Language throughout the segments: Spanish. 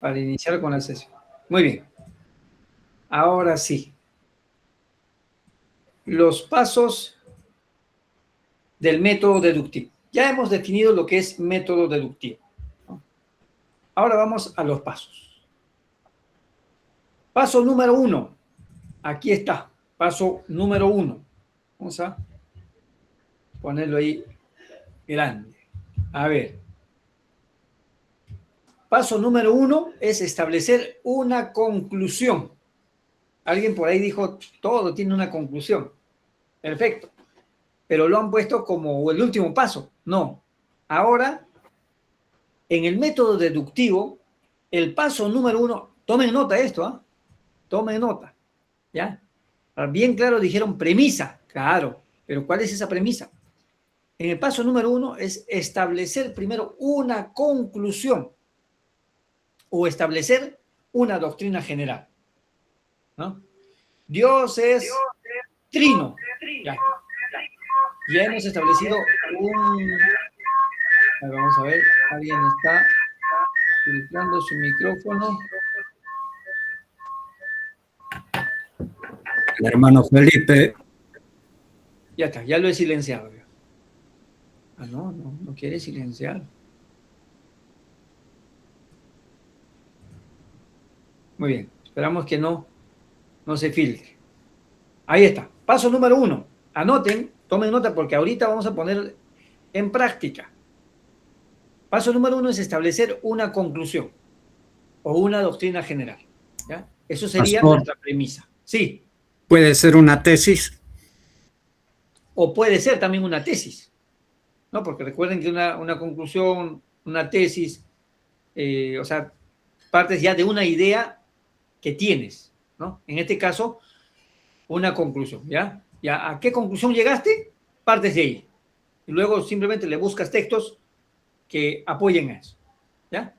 para iniciar con la sesión. Muy bien. Ahora sí. Los pasos del método deductivo. Ya hemos definido lo que es método deductivo, ¿no? Ahora vamos a los pasos. Paso número 1. Aquí está. Paso número 1. Vamos a ponerlo ahí grande. A ver. Paso número 1 es establecer una conclusión. Alguien por ahí dijo, todo tiene una conclusión. Perfecto. Pero lo han puesto como el último paso. No. Ahora, en el método deductivo, el paso número 1, tomen nota de esto, ¿ah? Tomen nota, ¿ya? Bien claro dijeron premisa, claro, pero ¿cuál es esa premisa? En el paso número 1 es establecer primero una conclusión o establecer una doctrina general, ¿no? Dios es trino. Ya hemos establecido un... Vamos a ver, alguien está filtrando su micrófono. El hermano Felipe. Ya está, ya lo he silenciado. Ah, no quiere silenciar. Muy bien, esperamos que no se filtre. Ahí está, paso número 1. Anoten, tomen nota porque ahorita vamos a poner en práctica. Paso número 1 es establecer una conclusión o una doctrina general, ¿ya? Eso sería nuestra premisa. Sí. ¿Puede ser una tesis? O puede ser también una tesis, ¿no? Porque recuerden que una conclusión, una tesis, o sea, partes ya de una idea que tienes, ¿no? En este caso, una conclusión, ¿ya? ¿Ya a qué conclusión llegaste? Partes de ahí. Y luego simplemente le buscas textos que apoyen a eso, ¿ya?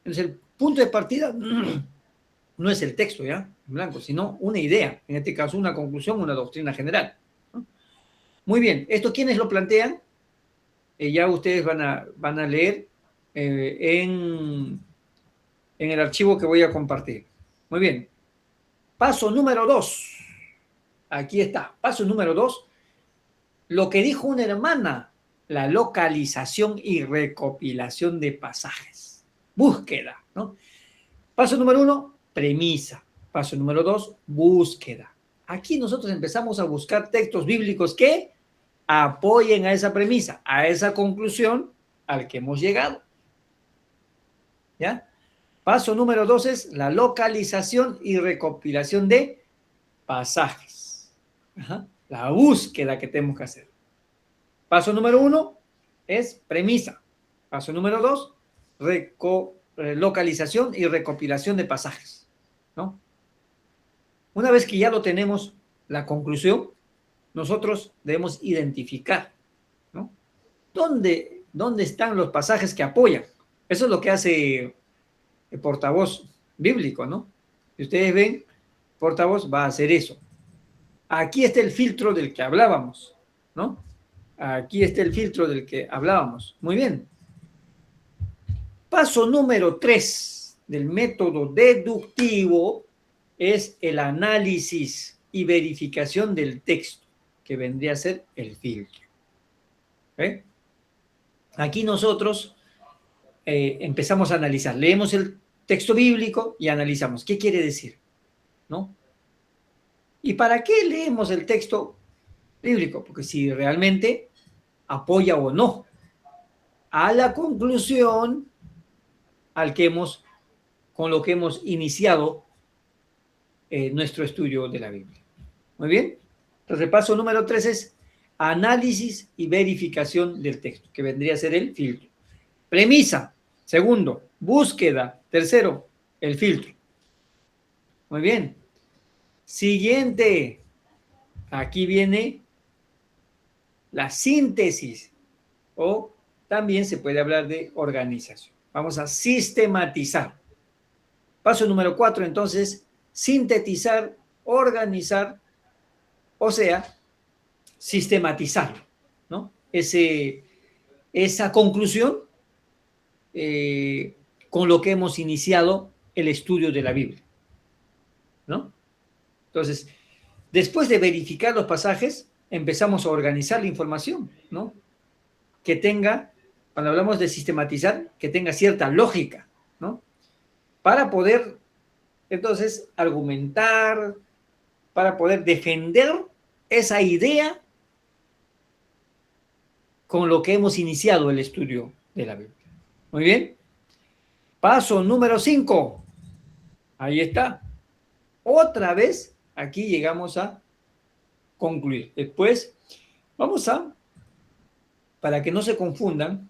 Entonces, el punto de partida no es el texto, ¿ya? En blanco, sino una idea. En este caso, una conclusión, una doctrina general, ¿no? Muy bien. ¿Esto quiénes lo plantean? Ya ustedes van a leer en el archivo que voy a compartir. Muy bien. Paso número 2. Aquí está. Paso número 2. Lo que dijo una hermana, la localización y recopilación de pasajes. Búsqueda, ¿no? Paso número 1, premisa. Paso número 2, búsqueda. Aquí nosotros empezamos a buscar textos bíblicos que apoyen a esa premisa, a esa conclusión al que hemos llegado. ¿Ya? Paso número 2 es la localización y recopilación de pasajes. Ajá. La búsqueda que tenemos que hacer. Paso número 1 es premisa. Paso número 2, localización y recopilación de pasajes, ¿no? Una vez que ya lo tenemos, la conclusión, nosotros debemos identificar, ¿no? ¿Dónde están los pasajes que apoyan? Eso es lo que hace el portavoz bíblico, ¿no? Si ustedes ven, portavoz va a hacer eso. Aquí está el filtro del que hablábamos, ¿no? Aquí está el filtro del que hablábamos. Muy bien. Paso número 3 del método deductivo es el análisis y verificación del texto, que vendría a ser el filtro. ¿Eh? Aquí nosotros empezamos a analizar. Leemos el texto bíblico y analizamos. ¿Qué quiere decir? ¿No? ¿Y para qué leemos el texto bíblico? Porque si realmente apoya o no a la conclusión con lo que hemos iniciado nuestro estudio de la Biblia. Muy bien. Entonces, paso número 3 es análisis y verificación del texto, que vendría a ser el filtro. Premisa. Segundo, búsqueda. Tercero, el filtro. Muy bien. Siguiente. Aquí viene la síntesis, o también se puede hablar de organización. Vamos a sistematizar. Paso número 4, entonces, sintetizar, organizar, o sea, sistematizar, ¿no? Esa conclusión con lo que hemos iniciado el estudio de la Biblia, ¿no? Entonces, después de verificar los pasajes, empezamos a organizar la información, ¿no? Que tenga, cuando hablamos de sistematizar, que tenga cierta lógica, ¿no? Para poder, entonces, argumentar, para poder defender esa idea con lo que hemos iniciado el estudio de la Biblia. Muy bien. Paso número 5. Ahí está. Otra vez, aquí llegamos a concluir. Después, vamos a, para que no se confundan,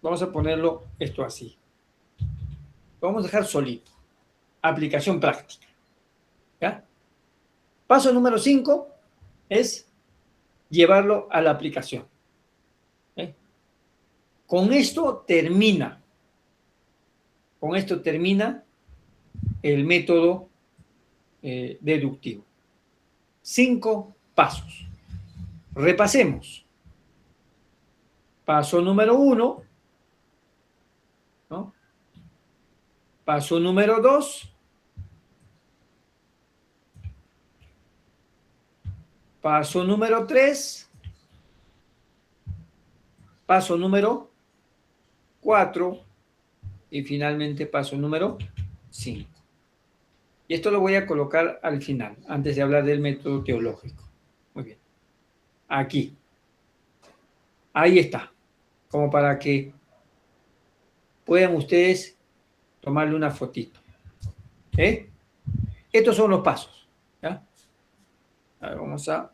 vamos a ponerlo esto así. Lo vamos a dejar solito. Aplicación práctica. ¿Ya? Paso número 5 es llevarlo a la aplicación. Con esto termina el método deductivo. 5 pasos. Repasemos. Paso número 1, ¿no? Paso número 2. Paso número 3. Paso número 4 y finalmente paso número 5. Y esto lo voy a colocar al final, antes de hablar del método teológico. Muy bien. Aquí. Ahí está. Como para que puedan ustedes tomarle una fotito. Estos son los pasos. ¿Ya? A ver, vamos a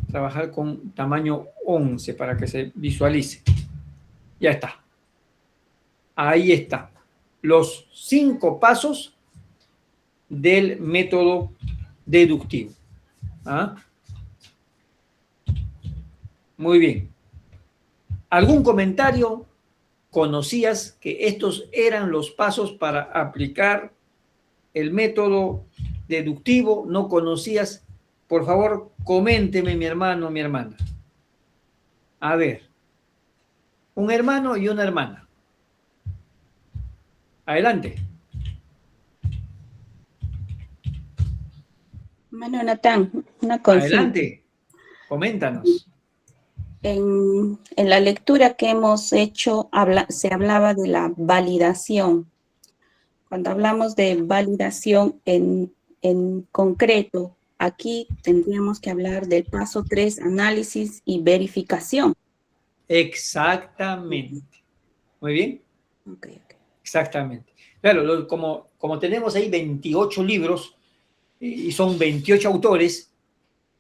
trabajar con tamaño 11 para que se visualice. Ya está. Ahí está. Los 5 pasos del método deductivo. ¿Ah? Muy bien. ¿Algún comentario? ¿Conocías que estos eran los pasos para aplicar el método deductivo? ¿No conocías? Por favor, coménteme, mi hermano, mi hermana. A ver. Un hermano y una hermana. Adelante. Bueno, Natán, una consulta. Adelante. Coméntanos. En la lectura que hemos hecho se hablaba de la validación. Cuando hablamos de validación en concreto, aquí tendríamos que hablar del paso 3, análisis y verificación. Exactamente. Muy bien. Okay. Exactamente. Claro, como tenemos ahí 28 libros y son 28 autores,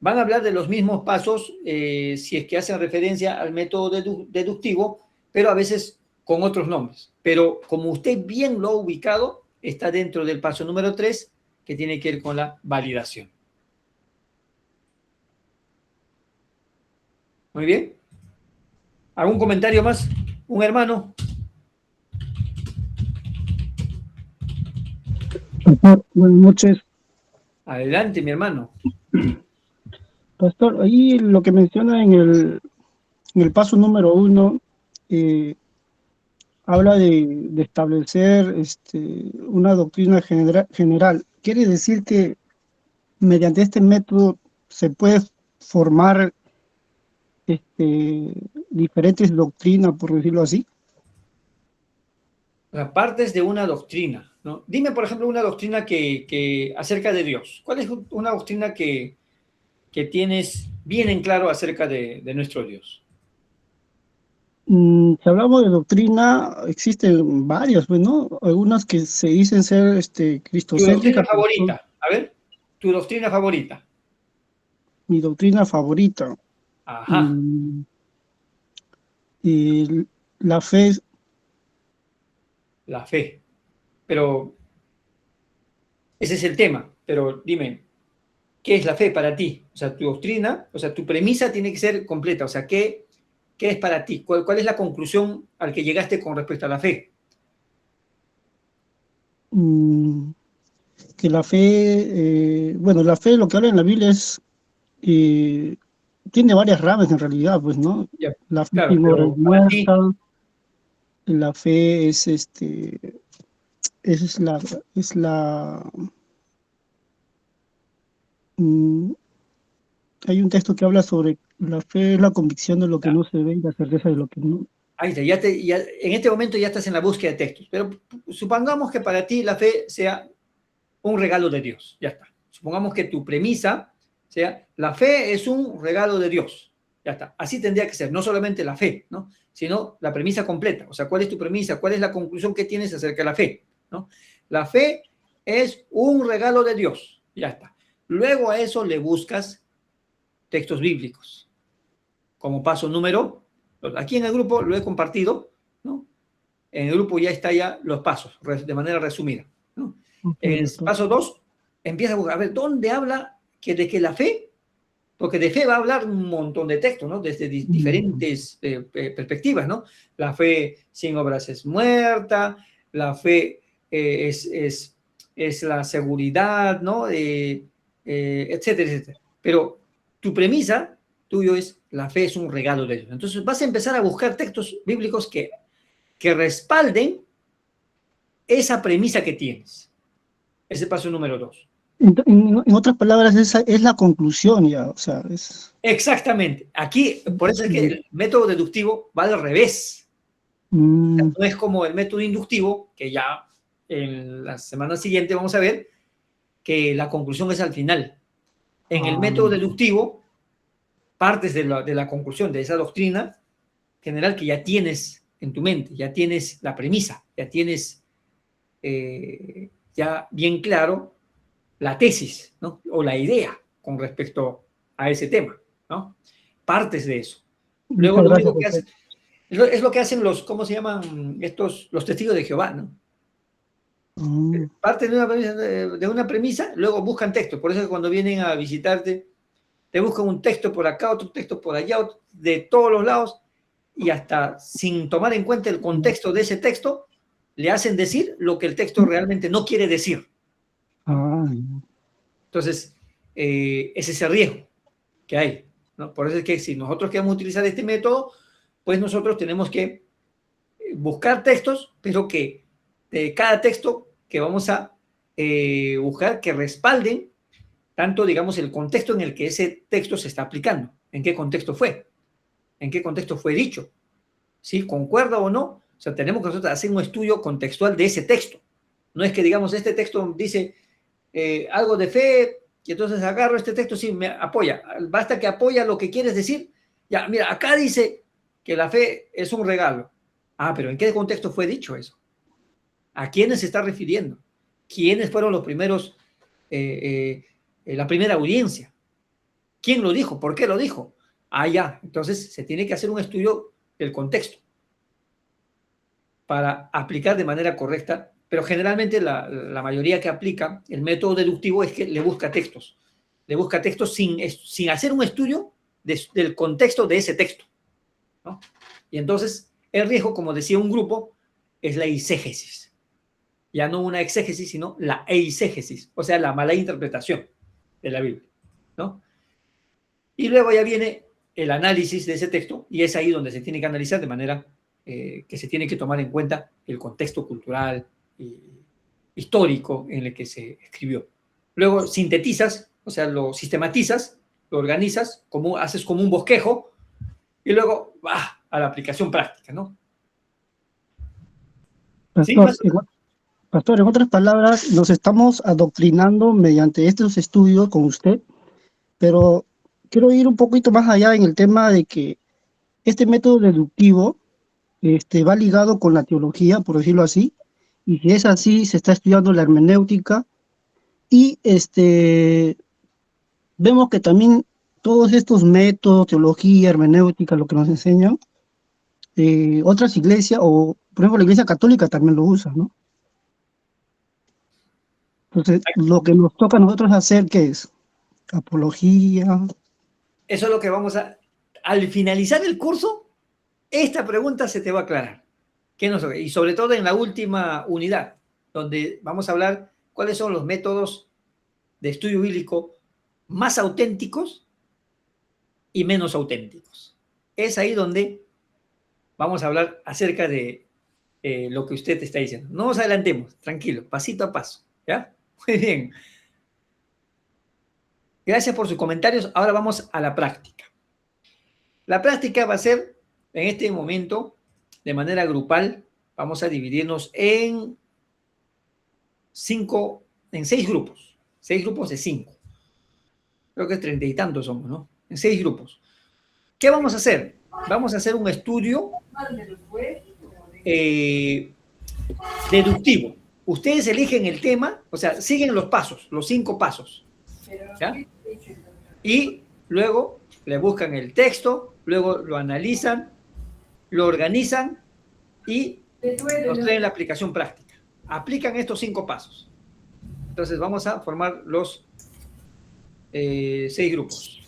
van a hablar de los mismos pasos si es que hacen referencia al método deductivo, pero a veces con otros nombres. Pero como usted bien lo ha ubicado, está dentro del paso número 3, que tiene que ver con la validación. Muy bien. ¿Algún comentario más? ¿Un hermano? Pastor, buenas noches. Adelante, mi hermano. Pastor, ahí lo que menciona en el paso número 1, habla de establecer una doctrina general. Quiere decir que mediante este método se puede formar diferentes doctrinas, por decirlo así. Partes de una doctrina, ¿no? Dime, por ejemplo, una doctrina que acerca de Dios. ¿Cuál es una doctrina que tienes bien en claro acerca de nuestro Dios? Si hablamos de doctrina, existen varias, pues, ¿no? Algunas que se dicen ser cristocéntricas. Tu doctrina favorita. A ver, tu doctrina favorita. Mi doctrina favorita. Ajá. Y la fe. La fe. Pero ese es el tema. Pero dime, ¿qué es la fe para ti? O sea, tu doctrina, o sea, tu premisa tiene que ser completa. O sea, ¿qué es para ti? ¿Cuál es la conclusión al que llegaste con respecto a la fe? Que la fe, la fe, lo que habla en la Biblia es, tiene varias ramas en realidad, pues, ¿no? Ya, La fe claro, sin obra es pero para ti, muerta, la fe es, esa es la, mm, hay un texto que habla sobre la fe, es la convicción de lo que Ya. no se ve y la certeza de lo que no. Ahí está, en este momento ya estás en la búsqueda de textos, pero supongamos que para ti la fe sea un regalo de Dios, ya está. Supongamos que tu premisa sea, la fe es un regalo de Dios, ya está. Así tendría que ser, no solamente la fe, ¿no? Sino la premisa completa, o sea, ¿cuál es tu premisa? ¿Cuál es la conclusión que tienes acerca de la fe? ¿No? La fe es un regalo de Dios, ya está. Luego a eso le buscas textos bíblicos, como paso número, aquí en el grupo lo he compartido, ¿no? En el grupo ya está ya los pasos, de manera resumida, ¿no? Ok, En el doctor. paso 2, empieza a buscar, a ver, ¿dónde habla de que la fe? Porque de fe va a hablar un montón de textos, ¿no? Desde diferentes perspectivas, ¿no? La fe sin obras es muerta, la fe es la seguridad, ¿no? Etcétera, etcétera. Pero tu premisa tuyo es la fe es un regalo de Dios. Entonces vas a empezar a buscar textos bíblicos que respalden esa premisa que tienes. Ese paso número 2. En otras palabras, esa es la conclusión ya, o sea, es... Exactamente. Aquí, por eso es que el método deductivo va al revés. Mm, No es como el método inductivo, que ya en la semana siguiente vamos a ver que la conclusión es al final. En el método deductivo, partes de la conclusión de esa doctrina general que ya tienes en tu mente, ya tienes la premisa, ya tienes ya bien claro la tesis, ¿no? O la idea con respecto a ese tema, ¿no? Partes de eso. Luego muchas lo gracias, único que doctor. hace, es lo que hacen los, ¿cómo se llaman estos? Los testigos de Jehová, ¿no? Mm, Parten de una premisa, luego buscan texto. Por eso es que cuando vienen a visitarte, te buscan un texto por acá, otro texto por allá, de todos los lados, y hasta sin tomar en cuenta el contexto de ese texto, le hacen decir lo que el texto realmente no quiere decir, ¿no? ah, Entonces, es ese riesgo que hay, ¿no? Por eso es que si nosotros queremos utilizar este método, pues nosotros tenemos que buscar textos, pero que de cada texto que vamos a buscar que respalden tanto, digamos, el contexto en el que ese texto se está aplicando, en qué contexto fue dicho, ¿sí? ¿Concuerda o no? O sea, tenemos que nosotros hacer un estudio contextual de ese texto. No es que, digamos, este texto dice algo de fe, y entonces agarro este texto, sí, me apoya. Basta que apoya lo que quieres decir. Ya, mira, acá dice que la fe es un regalo. Ah, pero ¿en qué contexto fue dicho eso? ¿A quiénes se está refiriendo? ¿Quiénes fueron los primeros, la primera audiencia? ¿Quién lo dijo? ¿Por qué lo dijo? Ah, ya. Entonces se tiene que hacer un estudio del contexto para aplicar de manera correcta, pero generalmente la mayoría que aplica el método deductivo es que le busca textos sin hacer un estudio del contexto de ese texto, ¿no? Y entonces el riesgo, como decía un grupo, es la eisegesis. Ya no una exégesis, sino la eisegesis, o sea, la mala interpretación de la Biblia, ¿no? Y luego ya viene el análisis de ese texto y es ahí donde se tiene que analizar de manera que se tiene que tomar en cuenta el contexto cultural y histórico en el que se escribió. Luego sintetizas, o sea, lo sistematizas, lo organizas, haces como un bosquejo y luego va a la aplicación práctica, ¿no? ¿Sí? pastor, pastor, en otras palabras, nos estamos adoctrinando mediante estos estudios con usted, pero quiero ir un poquito más allá en el tema de que este método deductivo va ligado con la teología, por decirlo así, y si es así, se está estudiando la hermenéutica, y vemos que también todos estos métodos, teología, hermenéutica, lo que nos enseñan, otras iglesias, o por ejemplo la iglesia católica también lo usa, ¿no? Entonces, lo que nos toca a nosotros hacer, ¿qué es? Apología. Eso es lo que vamos a... Al finalizar el curso, esta pregunta se te va a aclarar. Y sobre todo en la última unidad, donde vamos a hablar cuáles son los métodos de estudio bíblico más auténticos y menos auténticos. Es ahí donde vamos a hablar acerca de lo que usted está diciendo. No nos adelantemos, tranquilo, pasito a paso, ¿ya? Muy bien. Gracias por sus comentarios. Ahora vamos a la práctica. La práctica va a ser, en este momento, de manera grupal, vamos a dividirnos en 6 grupos. 6 grupos de 5. Creo que 30 y tantos somos, ¿no? En 6 grupos. ¿Qué vamos a hacer? Vamos a hacer un estudio deductivo. Ustedes eligen el tema, o sea, siguen los pasos, los 5 pasos. ¿Ya? Y luego le buscan el texto, luego lo analizan, lo organizan y nos traen la aplicación práctica. Aplican estos 5 pasos. Entonces vamos a formar los 6 grupos.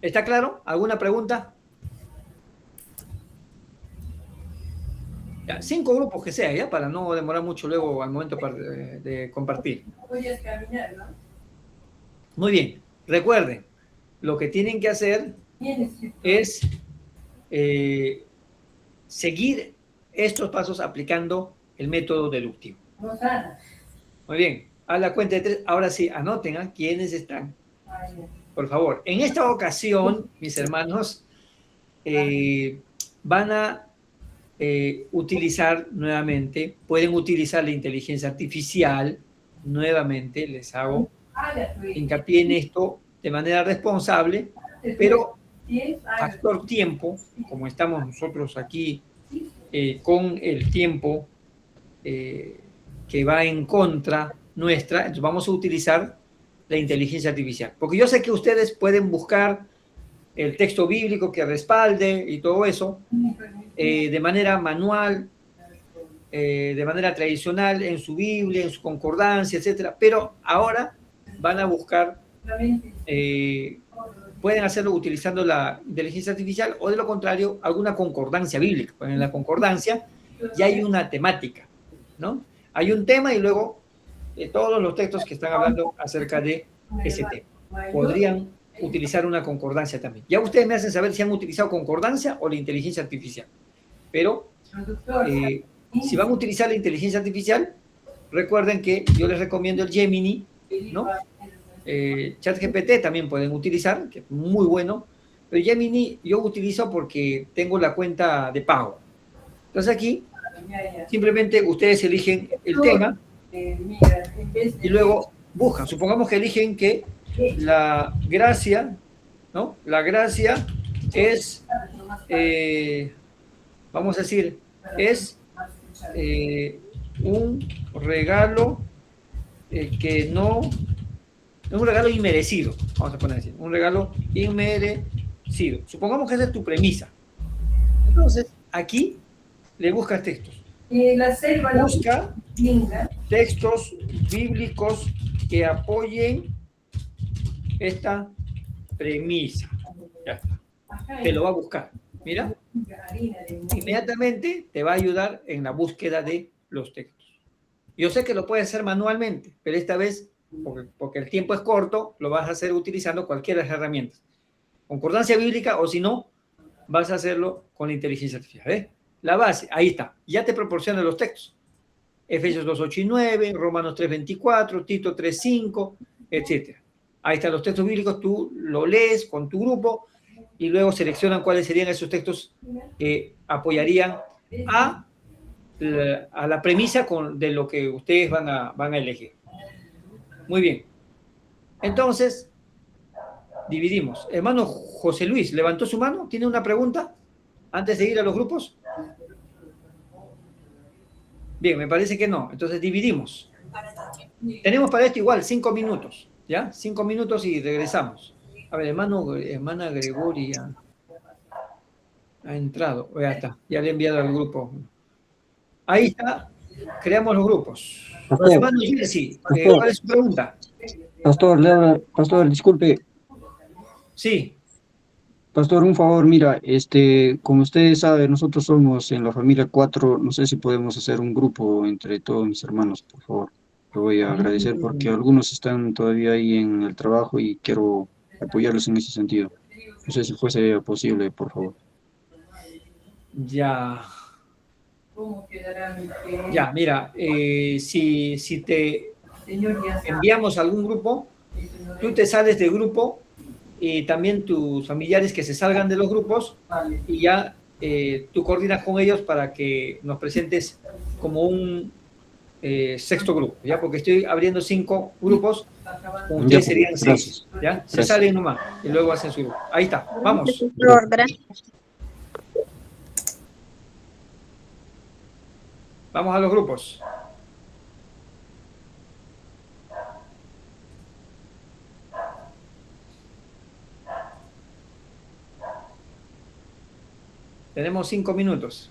¿Está claro? ¿Alguna pregunta? Ya, 5 grupos que sea, ¿ya? Para no demorar mucho luego al momento de compartir. Muy bien. Recuerden, lo que tienen que hacer es seguir estos pasos aplicando el método deductivo. Muy bien. A la cuenta de 3, ahora sí, anoten a quiénes están. Por favor. En esta ocasión, mis hermanos, van a utilizar nuevamente, pueden utilizar la inteligencia artificial, nuevamente les hago hincapié en esto de manera responsable, pero factor tiempo, como estamos nosotros aquí con el tiempo que va en contra nuestra, entonces vamos a utilizar la inteligencia artificial, porque yo sé que ustedes pueden buscar el texto bíblico que respalde y todo eso de manera manual, de manera tradicional, en su Biblia, en su concordancia, etcétera, pero ahora van a buscar, pueden hacerlo utilizando la inteligencia artificial o de lo contrario, alguna concordancia bíblica. Pues en la concordancia ya hay una temática, ¿no? Hay un tema y luego todos los textos que están hablando acerca de ese tema. Podrían utilizar una concordancia también. Ya ustedes me hacen saber si han utilizado concordancia o la inteligencia artificial. Pero si van a utilizar la inteligencia artificial, recuerden que yo les recomiendo el Gemini, ¿no? ChatGPT también pueden utilizar, que es muy bueno, pero Gemini yo utilizo porque tengo la cuenta de pago. Entonces aquí simplemente ustedes eligen el tema y luego buscan. Supongamos que eligen que la gracia, ¿no? La gracia es, vamos a decir, es un regalo que no, es un regalo inmerecido, vamos a poner así, un regalo inmerecido. Supongamos que esa es tu premisa. Entonces, aquí le buscas textos. Busca textos bíblicos que apoyen esta premisa. Ya está. Te lo va a buscar. Mira. Inmediatamente te va a ayudar en la búsqueda de los textos. Yo sé que lo puedes hacer manualmente, pero esta vez, porque el tiempo es corto, lo vas a hacer utilizando cualquiera de las herramientas. Concordancia bíblica o si no, vas a hacerlo con la inteligencia artificial. ¿Eh? La base, ahí está. Ya te proporciona los textos. Efesios 2:8 y 9, Romanos 3:24, Tito 3:5, etc. Ahí están los textos bíblicos, tú lo lees con tu grupo y luego seleccionan cuáles serían esos textos que apoyarían a la premisa de lo que ustedes van a elegir. Muy bien. Entonces, dividimos. Hermano José Luis, ¿levantó su mano? ¿Tiene una pregunta antes de ir a los grupos? Bien, me parece que no. Entonces dividimos. Tenemos para esto igual 5 minutos. ¿Ya? 5 minutos y regresamos. A ver, hermana Gregoria ha entrado. Ya está. Ya le he enviado al grupo. Ahí está. Creamos los grupos. Hermano Jesse, ¿cuál es su pregunta? Pastor, disculpe. Sí. Pastor, un favor, mira, como ustedes saben, nosotros somos en la familia 4, no sé si podemos hacer un grupo entre todos mis hermanos, por favor. Lo voy a agradecer porque algunos están todavía ahí en el trabajo y quiero apoyarlos en ese sentido. No sé si fuese posible, por favor. Ya. Ya, mira, si te enviamos a algún grupo, tú te sales del grupo y también tus familiares que se salgan de los grupos y ya tú coordinas con ellos para que nos presentes como un sexto grupo, ¿ya? Porque estoy abriendo 5 grupos, con ustedes serían 6, Gracias. ¿ya? Se Gracias. salen nomás y luego hacen su grupo. Ahí está, vamos. Profesor, gracias. Vamos a los grupos. Tenemos 5 minutos.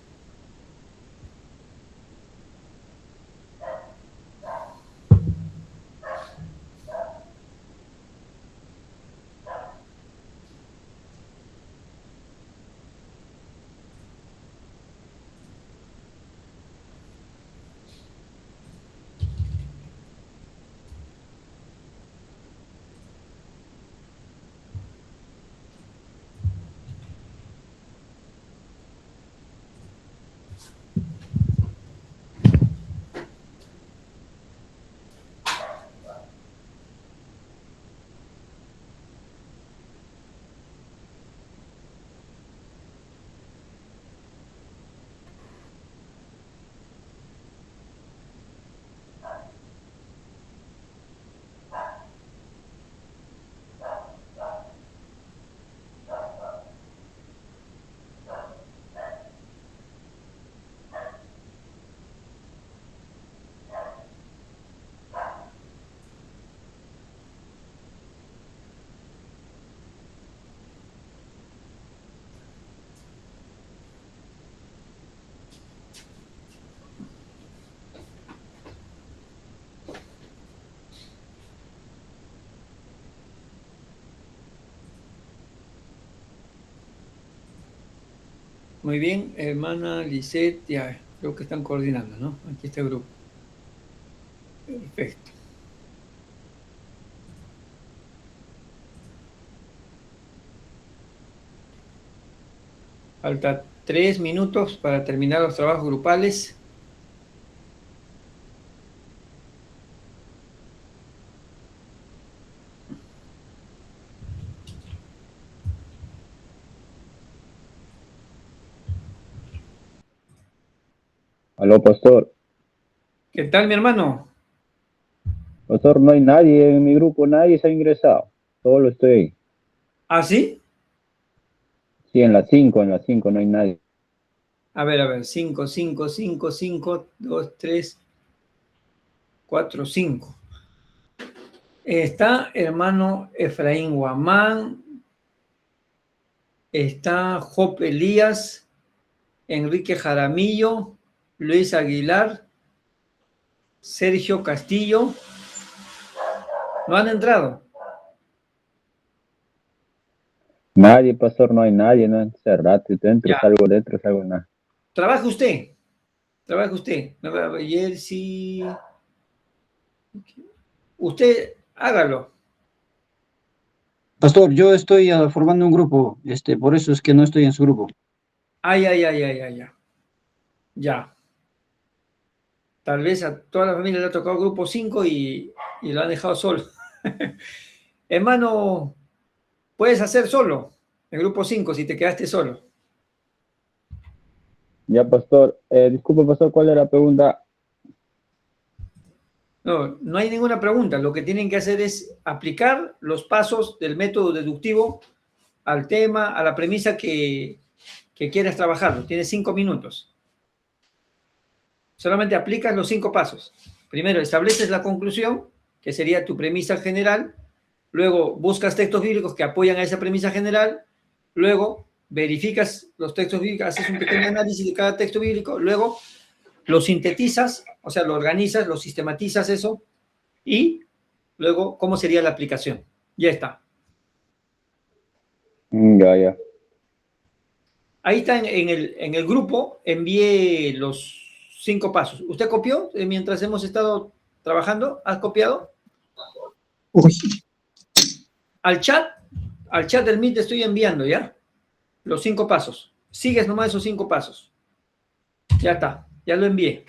Muy bien, hermana Lisette, ya creo que están coordinando, ¿no? Aquí está el grupo. Perfecto. Falta 3 minutos para terminar los trabajos grupales. Aló, pastor. ¿Qué tal, mi hermano? Pastor, no hay nadie en mi grupo, nadie se ha ingresado. Solo estoy ahí. ¿Ah, sí? Sí, en las 5 no hay nadie. A ver, 5, 5, 5, 5, 2, 3, 4, 5. Está hermano Efraín Guamán, está Job Elías, Enrique Jaramillo, Luis Aguilar, Sergio Castillo. ¿No han entrado? Nadie, pastor, no hay nadie, no hace rato. Dentro Ya. salgo, nada. Trabaje usted. Trabaje usted. Ayer sí. Usted hágalo. Pastor, yo estoy formando un grupo, por eso es que no estoy en su grupo. Ay. Ya. Tal vez a toda la familia le ha tocado grupo 5 y lo han dejado solo. Hermano, puedes hacer solo el grupo 5 si te quedaste solo. Ya, pastor. Disculpe, pastor, ¿cuál era la pregunta? No hay ninguna pregunta. Lo que tienen que hacer es aplicar los pasos del método deductivo al tema, a la premisa que quieras trabajarlo. Tienes 5 minutos. Solamente aplicas los 5 pasos. Primero, estableces la conclusión, que sería tu premisa general. Luego, buscas textos bíblicos que apoyan a esa premisa general. Luego, verificas los textos bíblicos, haces un pequeño análisis de cada texto bíblico. Luego, lo sintetizas, o sea, lo organizas, lo sistematizas eso. Y luego, ¿cómo sería la aplicación? Ya está. Ya. Ahí está en el grupo, envié los 5 pasos. ¿Usted copió mientras hemos estado trabajando? ¿Has copiado? Uy, Al chat del Meet te estoy enviando, ¿ya? Los 5 pasos. Sigues nomás esos 5 pasos. Ya está. Ya lo envié.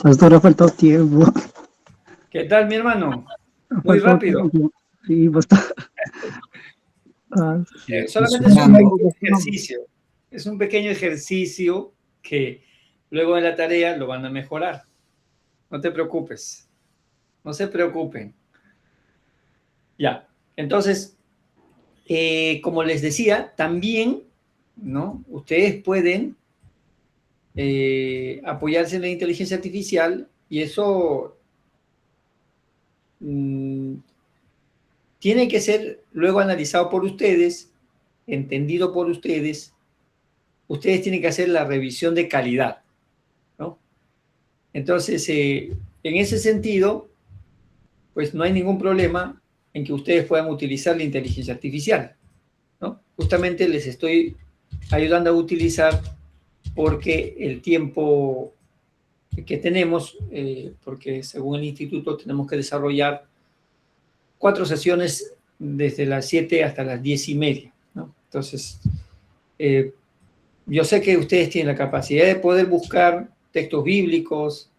Pastor, ha faltado tiempo. ¿Qué tal, mi hermano? Ha Muy faltado rápido. tiempo. Sí, pastor. Ah, Solamente es un pequeño ejercicio. Es un pequeño ejercicio que luego en la tarea lo van a mejorar. No te preocupes. No se preocupen. Ya. Entonces, como les decía, también, ¿no? Ustedes pueden apoyarse en la inteligencia artificial y eso tiene que ser luego analizado por ustedes, entendido por ustedes. Ustedes tienen que hacer la revisión de calidad, ¿no? Entonces, en ese sentido, pues no hay ningún problema en que ustedes puedan utilizar la inteligencia artificial, ¿no? Justamente les estoy ayudando a utilizar porque el tiempo que tenemos, porque según el instituto tenemos que desarrollar 4 sesiones desde las 7 hasta las 10:30, ¿no? Entonces, yo sé que ustedes tienen la capacidad de poder buscar textos bíblicos,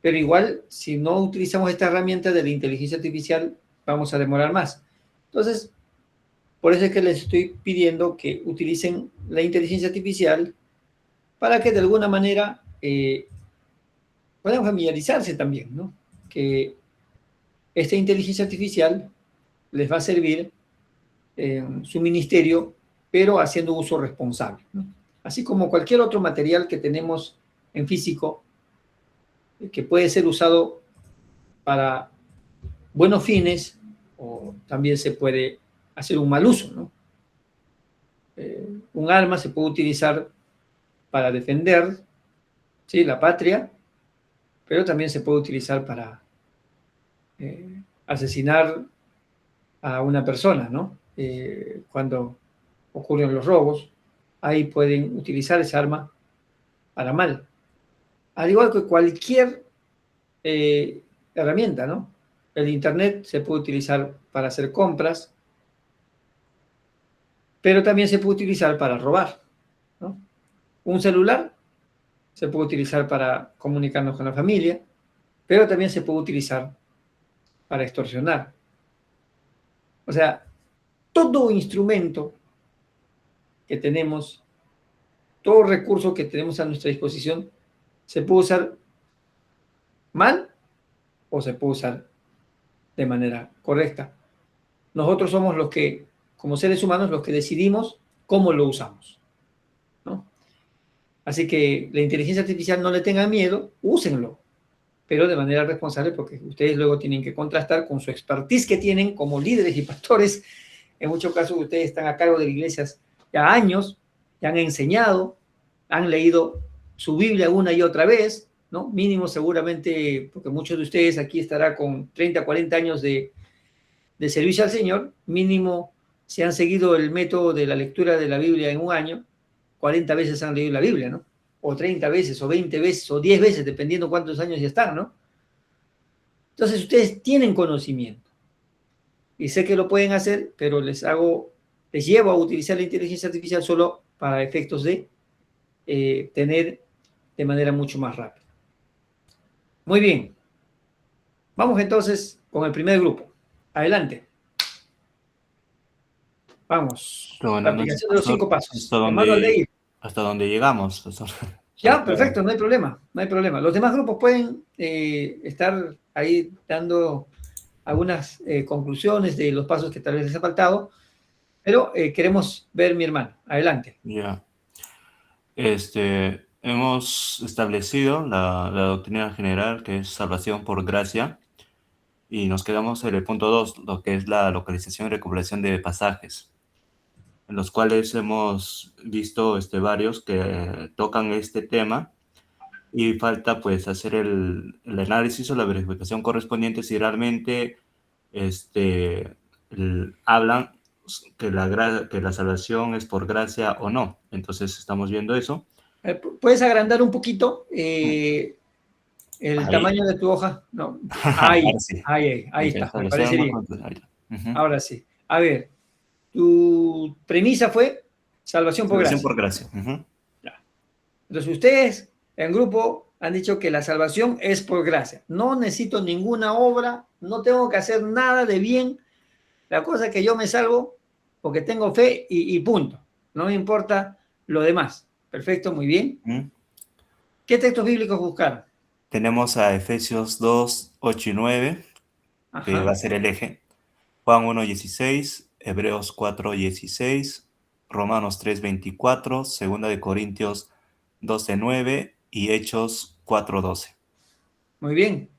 pero igual, si no utilizamos esta herramienta de la inteligencia artificial, vamos a demorar más. Entonces, por eso es que les estoy pidiendo que utilicen la inteligencia artificial para que de alguna manera puedan familiarizarse también, ¿no? Que esta inteligencia artificial les va a servir en su ministerio, pero haciendo uso responsable, ¿no? Así como cualquier otro material que tenemos en físico, que puede ser usado para buenos fines, o también se puede hacer un mal uso, ¿no? Un arma se puede utilizar para defender, ¿sí?, la patria, pero también se puede utilizar para asesinar a una persona, ¿no? Cuando ocurren los robos, ahí pueden utilizar esa arma para mal. Al igual que cualquier herramienta, ¿no? El Internet se puede utilizar para hacer compras, pero también se puede utilizar para robar, ¿no? Un celular se puede utilizar para comunicarnos con la familia, pero también se puede utilizar para extorsionar. O sea, todo instrumento que tenemos, todo recurso que tenemos a nuestra disposición, se puede usar mal o se puede usar de manera correcta. Nosotros somos los que, como seres humanos, los que decidimos cómo lo usamos, ¿no? Así que la inteligencia artificial no le tengan miedo, úsenlo, pero de manera responsable, porque ustedes luego tienen que contrastar con su expertise que tienen como líderes y pastores. En muchos casos ustedes están a cargo de las iglesias ya años, ya han enseñado, han leído su Biblia una y otra vez, ¿no? Mínimo seguramente, porque muchos de ustedes aquí estará con 30, 40 años de servicio al Señor, mínimo si han seguido el método de la lectura de la Biblia en un año, 40 veces han leído la Biblia, ¿no? O 30 veces, o 20 veces, o 10 veces, dependiendo cuántos años ya están, ¿no? Entonces ustedes tienen conocimiento. Y sé que lo pueden hacer, pero les llevo a utilizar la inteligencia artificial solo para efectos de tener de manera mucho más rápida. Muy bien. Vamos entonces con el primer grupo. Adelante. Vamos. Bueno, La aplicación de los 5 pasos. Hasta donde llegamos, profesor. Ya, perfecto, no hay problema, no hay problema. Los demás grupos pueden estar ahí dando algunas conclusiones de los pasos que tal vez les ha faltado, pero queremos ver, mi hermano. Adelante. Ya. Hemos establecido la doctrina general, que es salvación por gracia, y nos quedamos en el punto 2, lo que es la localización y recopilación de pasajes, en los cuales hemos visto varios que tocan este tema, y falta pues hacer el análisis o la verificación correspondiente si realmente hablan que la salvación es por gracia o no. Entonces estamos viendo eso. ¿Puedes agrandar un poquito el tamaño de tu hoja? No. Ahí está, me parece bien. Ahora sí. A ver, tu premisa fue salvación por gracia. Salvación por gracia. Ya. Entonces ustedes, en grupo, Han dicho que la salvación es por gracia. No necesito ninguna obra, no tengo que hacer nada de bien. La cosa es que yo me salvo porque tengo fe y punto. No me importa lo demás. Perfecto, muy bien. ¿Qué textos bíblicos buscar? Tenemos a Efesios 2, 8 y 9, que Ajá. va a ser el eje. Juan 1, 16, Hebreos 4, 16, Romanos 3, 24, Segunda de Corintios 12, 9 y Hechos 4, 12. Muy bien.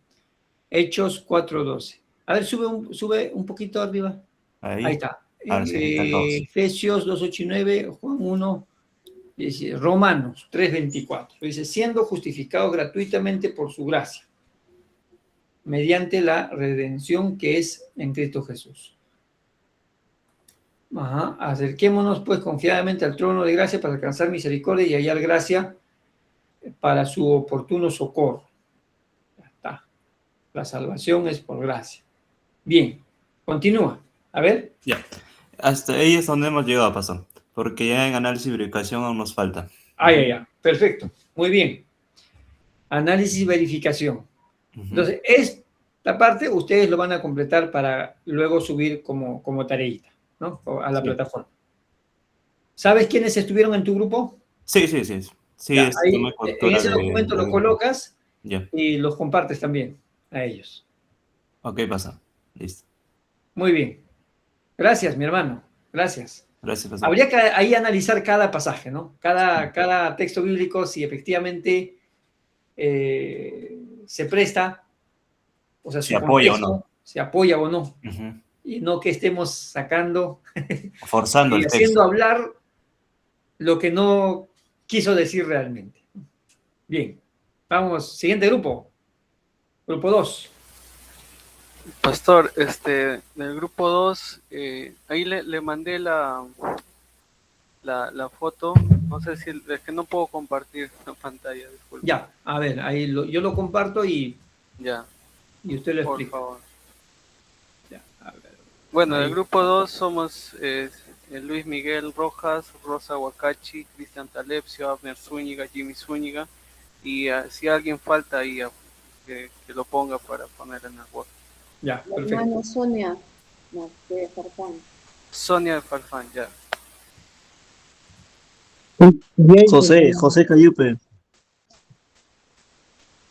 Hechos 4:12. A ver, sube un poquito arriba. Ahí está. Ahora sería el 2. Efesios 2, 8 y 9, Juan 1, Romanos 3:24. Dice, siendo justificados gratuitamente por su gracia, mediante la redención que es en Cristo Jesús. Ajá. Acerquémonos pues confiadamente al trono de gracia para alcanzar misericordia y hallar gracia para su oportuno socorro. Ya está. La salvación es por gracia. Bien, continúa. A ver. Ya. Hasta ahí es donde hemos llegado, pastor. Porque ya en análisis y verificación aún nos falta. Ya. Perfecto. Muy bien. Análisis y verificación. Entonces, esta parte ustedes lo van a completar para luego subir como tareita, ¿no? A la plataforma. ¿Sabes quiénes estuvieron en tu grupo? Sí. Ya, ahí, en ese documento lo colocas y los compartes también a ellos. Ok, pasa. Listo. Muy bien. Gracias, mi hermano. Gracias. Gracias, pastor. Habría que ahí analizar cada pasaje, ¿no? Cada texto bíblico, si efectivamente se presta, o sea, se apoya o no. Se apoya o no. Y no que estemos sacando forzando y el haciendo texto. hablar lo que no quiso decir realmente. Bien, vamos, siguiente grupo. Grupo 2. Pastor, del grupo 2, ahí le mandé la foto. No sé si es que no puedo compartir la pantalla, disculpe. Ya, a ver, ahí yo lo comparto y usted lo explica. Por favor. Ya, a ver. Bueno, del grupo 2 somos Luis Miguel Rojas, Rosa Huacachi, Cristian Talepsio, Abner Zúñiga, Jimmy Zúñiga, y si alguien falta ahí, que lo ponga para poner en el Word. Ya, perfecto. Sonia, de Farfán. Sonia de Farfán, ya. José Cayupe.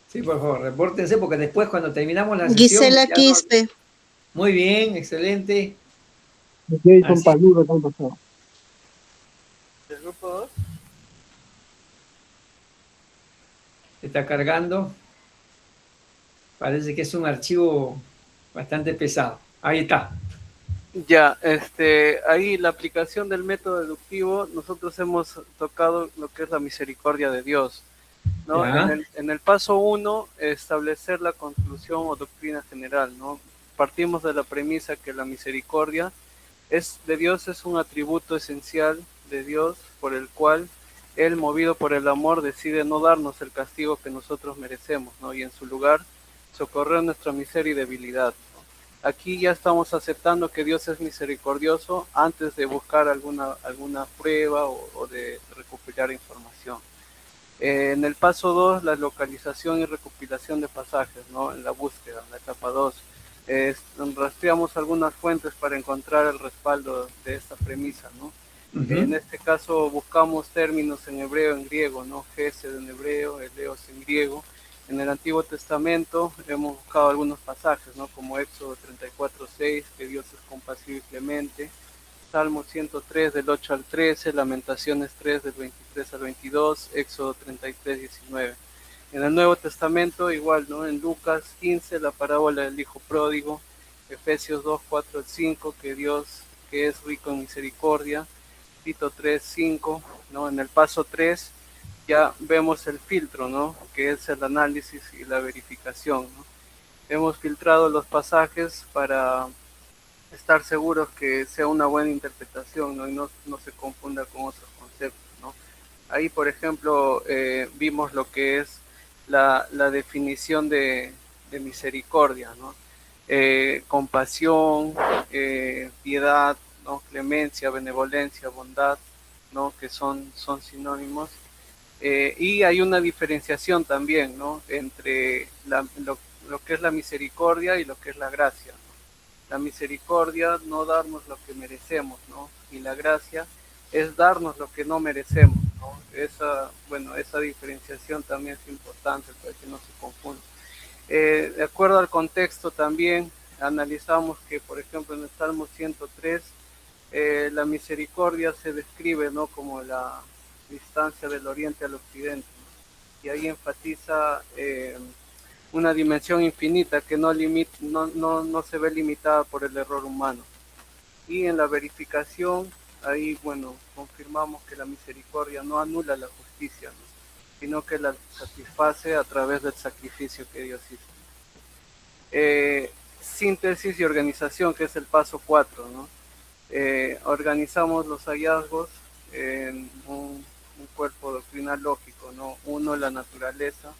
Sí, por favor, repórtense porque después cuando terminamos la sesión... Gisela Quispe. Muy bien, excelente. Jason Paluro, ¿cómo pasó? ¿El grupo 2? Está cargando. Parece que es un archivo bastante pesado. Ahí está. Ya, ahí la aplicación del método deductivo, nosotros hemos tocado lo que es la misericordia de Dios, ¿no? En el paso 1, establecer la conclusión o doctrina general, ¿no? Partimos de la premisa que la misericordia de Dios es un atributo esencial de Dios por el cual Él, movido por el amor, decide no darnos el castigo que nosotros merecemos, ¿no? Y en su lugar, socorrer nuestra miseria y debilidad. Aquí ya estamos aceptando que Dios es misericordioso antes de buscar alguna prueba o de recopilar información. En el paso 2, la localización y recopilación de pasajes, ¿no? En la búsqueda, en la etapa 2. Rastreamos algunas fuentes para encontrar el respaldo de esta premisa, ¿no? En este caso buscamos términos en hebreo, en griego, ¿no? Gesed en hebreo, eleos en griego. En el Antiguo Testamento hemos buscado algunos pasajes, ¿no? Como Éxodo 34:6, que Dios es compasivo y clemente, Salmo 103 del 8 al 13, Lamentaciones 3 del 23 al 22, Éxodo 33:19. En el Nuevo Testamento igual, ¿no? En Lucas 15, la parábola del Hijo Pródigo, Efesios 2, 4 al 5, que Dios que es rico en misericordia, Tito 3, 5, ¿no? En el paso 3 ya vemos el filtro, ¿no? Que es el análisis y la verificación, ¿no? Hemos filtrado los pasajes para estar seguros que sea una buena interpretación, ¿no? Y no se confunda con otros conceptos, ¿no? Ahí, por ejemplo, vimos lo que es la definición de misericordia, ¿no? Compasión, piedad, ¿no? Clemencia, benevolencia, bondad, ¿no? Que son sinónimos. Y hay una diferenciación también, ¿no? Entre lo que es la misericordia y lo que es la gracia, ¿no? La misericordia no darnos lo que merecemos, ¿no? Y la gracia es darnos lo que no merecemos, ¿no? Esa diferenciación también es importante para que no se confunda. De acuerdo al contexto también analizamos que, por ejemplo, en el Salmo 103, la misericordia se describe, ¿no?, como la distancia del oriente al occidente, ¿no? Y ahí enfatiza una dimensión infinita que no se ve limitada por el error humano. Y en la verificación, ahí, bueno, confirmamos que la misericordia no anula la justicia, ¿no?, sino que la satisface a través del sacrificio que Dios hizo. Síntesis y organización, que es el paso 4, ¿no? Organizamos los hallazgos en un cuerpo doctrinal lógico, ¿no? Uno, la naturaleza,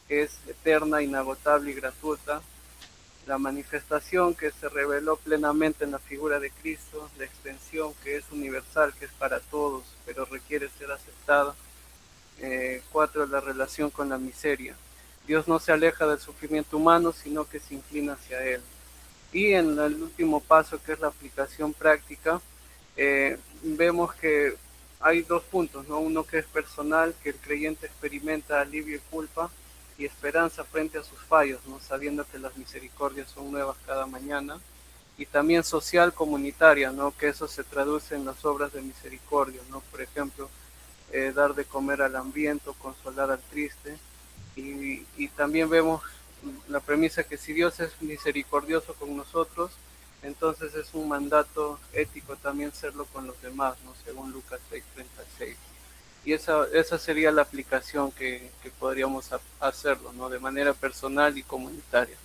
que es eterna, inagotable y gratuita. La manifestación, que se reveló plenamente en la figura de Cristo. La extensión, que es universal, que es para todos, pero requiere ser aceptada. 4, la relación con la miseria. Dios no se aleja del sufrimiento humano, sino que se inclina hacia él. Y en el último paso, que es la aplicación práctica, vemos que hay 2 puntos, ¿no? Uno que es personal, que el creyente experimenta alivio y culpa y esperanza frente a sus fallos, ¿no?, sabiendo que las misericordias son nuevas cada mañana. Y también social, comunitaria, ¿no?, que eso se traduce en las obras de misericordia, ¿no? Por ejemplo, dar de comer al hambriento, consolar al triste. Y también vemos la premisa que si Dios es misericordioso con nosotros, entonces es un mandato ético también serlo con los demás, ¿no?, según Lucas 6:36. Y esa sería la aplicación que podríamos hacerlo, ¿no?, de manera personal y comunitaria.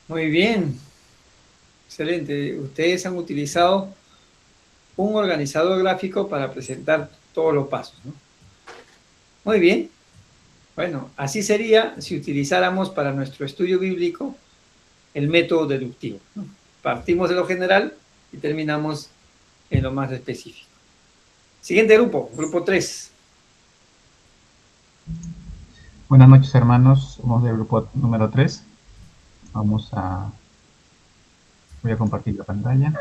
Muy bien, excelente. Ustedes han utilizado un organizador gráfico para presentar todos los pasos, ¿no? Muy bien. Bueno, así sería si utilizáramos para nuestro estudio bíblico el método deductivo, ¿no? Partimos de lo general y terminamos en lo más específico. Siguiente grupo, grupo 3. Buenas noches, hermanos. Somos del grupo número 3. Voy a compartir la pantalla.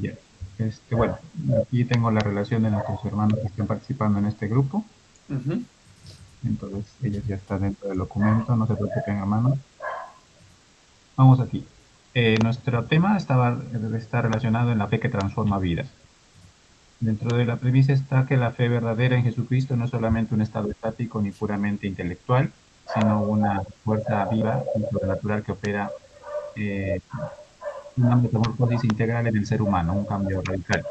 Ya. Bueno, aquí tengo la relación de nuestros hermanos que están participando en este grupo. Entonces, ellos ya están dentro del documento, no se preocupen, hermanos. Vamos aquí. Nuestro tema está relacionado en la fe que transforma vidas. Dentro de la premisa está que la fe verdadera en Jesucristo no es solamente un estado estático ni puramente intelectual, sino una fuerza viva y sobrenatural que opera una metamorfosis integral en el ser humano, un cambio radical,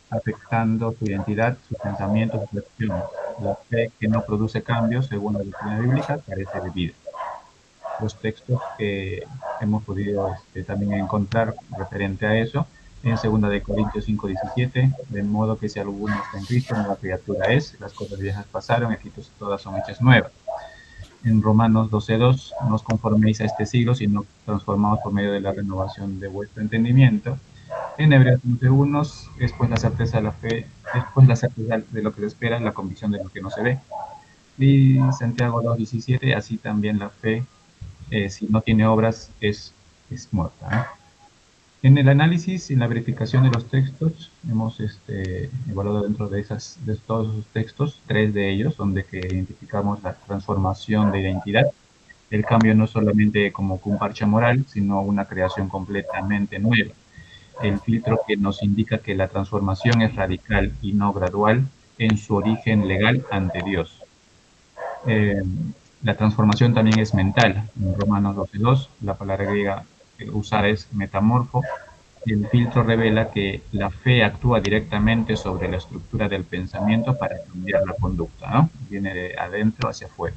afectando su identidad, sus pensamientos, sus acciones. La fe que no produce cambios, según la doctrina bíblica, carece de vida. Los textos que hemos podido también encontrar referente a eso, en 2 de Corintios 5:17, de modo que si alguno está en Cristo, nueva criatura es, las cosas viejas pasaron, aquí todas son hechas nuevas. En Romanos 12:2, no os conforméis a este siglo, sino transformaos por medio de la renovación de vuestro entendimiento. En Hebreos 11:1, es pues la certeza de la fe, es pues la certeza de lo que se espera, la convicción de lo que no se ve. Y Santiago 2:17, así también la fe, si no tiene obras, es muerta, ¿eh? En el análisis y en la verificación de los textos, hemos evaluado dentro de todos esos textos, 3 de ellos, donde que identificamos la transformación de identidad. El cambio no solamente como un parche moral, sino una creación completamente nueva. El filtro que nos indica que la transformación es radical y no gradual en su origen legal ante Dios. La transformación también es mental. En Romanos 12:2, la palabra griega usada es metamorfo. El filtro revela que la fe actúa directamente sobre la estructura del pensamiento para cambiar la conducta, ¿no? Viene de adentro hacia afuera.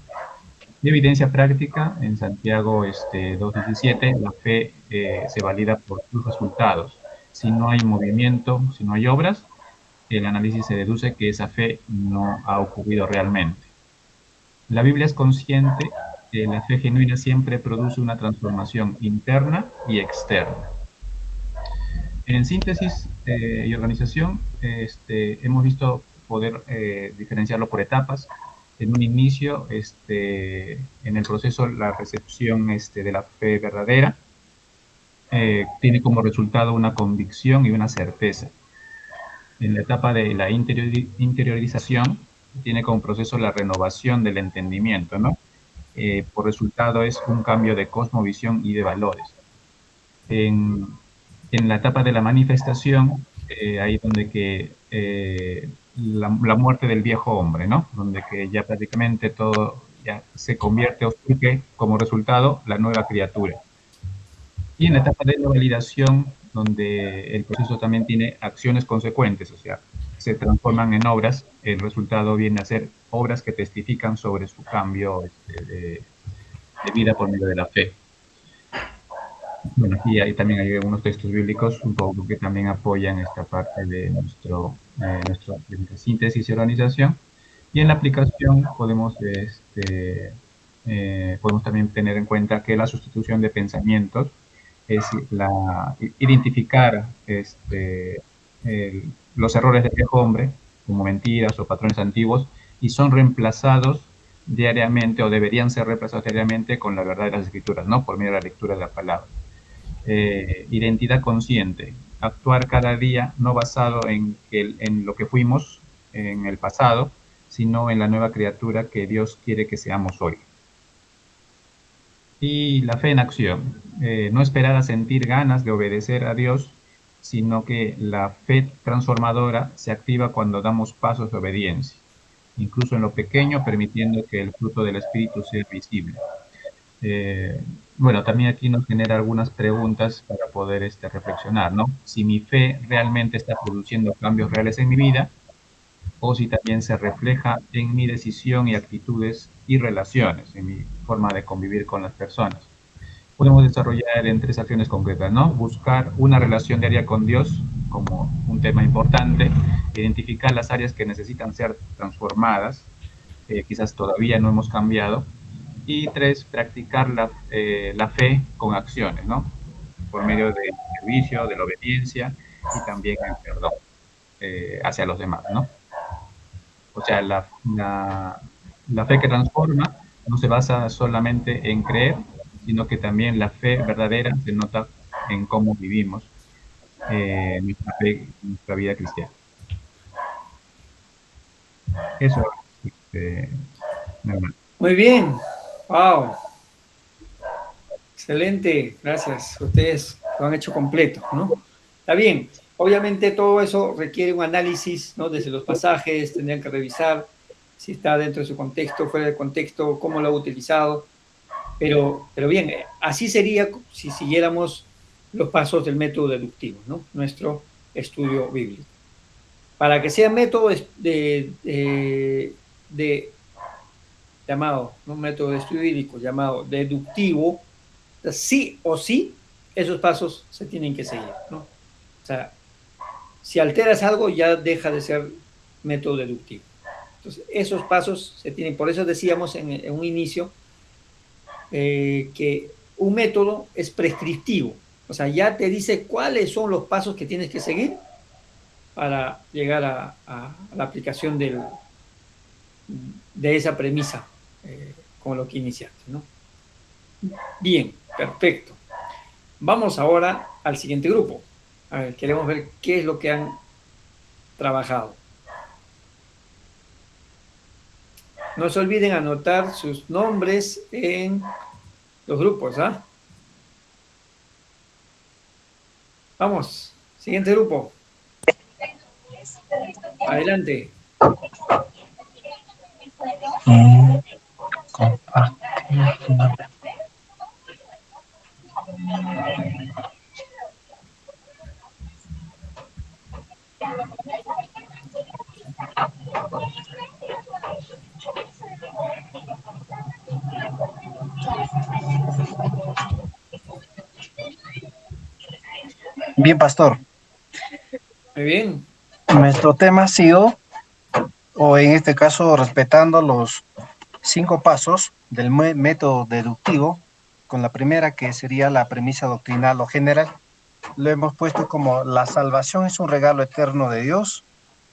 De evidencia práctica, en Santiago 2:17, la fe se valida por sus resultados. Si no hay movimiento, si no hay obras, el análisis se deduce que esa fe no ha ocurrido realmente. La Biblia es consciente que la fe genuina siempre produce una transformación interna y externa. En síntesis y organización, hemos visto poder diferenciarlo por etapas. En un inicio, en el proceso, la recepción de la fe verdadera tiene como resultado una convicción y una certeza. En la etapa de la interiorización, tiene como proceso la renovación del entendimiento, ¿no? Por resultado es un cambio de cosmovisión y de valores. En la etapa de la manifestación, ahí donde que la muerte del viejo hombre, ¿no? Donde que ya prácticamente todo ya se convierte o surge como resultado la nueva criatura. Y en la etapa de la validación, donde el proceso también tiene acciones consecuentes, o sea, se transforman en obras, el resultado viene a ser obras que testifican sobre su cambio de vida por medio de la fe. Bueno, aquí también hay algunos textos bíblicos un poco que también apoyan esta parte de nuestra síntesis y organización. Y en la aplicación podemos también tener en cuenta que la sustitución de pensamientos es identificar los errores del viejo hombre como mentiras o patrones antiguos y son reemplazados diariamente o deberían ser reemplazados diariamente con la verdad de las escrituras, ¿no? Por medio de la lectura de la palabra. Identidad consciente, actuar cada día no basado en lo que fuimos en el pasado, sino en la nueva criatura que Dios quiere que seamos hoy. Y la fe en acción, no esperar a sentir ganas de obedecer a Dios, sino que la fe transformadora se activa cuando damos pasos de obediencia, incluso en lo pequeño, permitiendo que el fruto del Espíritu sea visible. Bueno, también aquí nos genera algunas preguntas para poder reflexionar, ¿no? Si mi fe realmente está produciendo cambios reales en mi vida, o si también se refleja en mi decisión y actitudes y relaciones, en mi forma de convivir con las personas. Podemos desarrollar en 3 acciones concretas, ¿no? Buscar una relación diaria con Dios como un tema importante, identificar las áreas que necesitan ser transformadas, quizás todavía no hemos cambiado, y 3, practicar la fe con acciones, ¿no? Por medio del servicio, de la obediencia y también el perdón hacia los demás, ¿no? O sea, la fe que transforma no se basa solamente en creer, sino que también la fe verdadera se nota en cómo vivimos nuestra fe, nuestra vida cristiana. Eso es normal. Muy bien. Wow. Excelente. Gracias. Ustedes lo han hecho completo, ¿no? Está bien. Obviamente todo eso requiere un análisis, ¿no? Desde los pasajes, tendrían que revisar si está dentro de su contexto, fuera del contexto, cómo lo ha utilizado. Pero bien, así sería si siguiéramos los pasos del método deductivo, ¿no? Nuestro estudio bíblico. Para que sea método llamado, un método de estudio bíblico llamado deductivo, sí o sí, esos pasos se tienen que seguir, ¿no? O sea, si alteras algo ya deja de ser método deductivo. Entonces, esos pasos se tienen, por eso decíamos en un inicio que un método es prescriptivo, o sea, ya te dice cuáles son los pasos que tienes que seguir para llegar a la aplicación de esa premisa con lo que iniciaste, ¿no? Bien, perfecto. Vamos ahora al siguiente grupo. A ver, queremos ver qué es lo que han trabajado. No se olviden anotar sus nombres en los grupos, ¿ah? Vamos, siguiente grupo. Adelante. Bien, pastor. Muy bien. Nuestro tema ha sido, o en este caso, respetando los 5 pasos del método deductivo, con la primera que sería la premisa doctrinal o general, lo hemos puesto como la salvación es un regalo eterno de Dios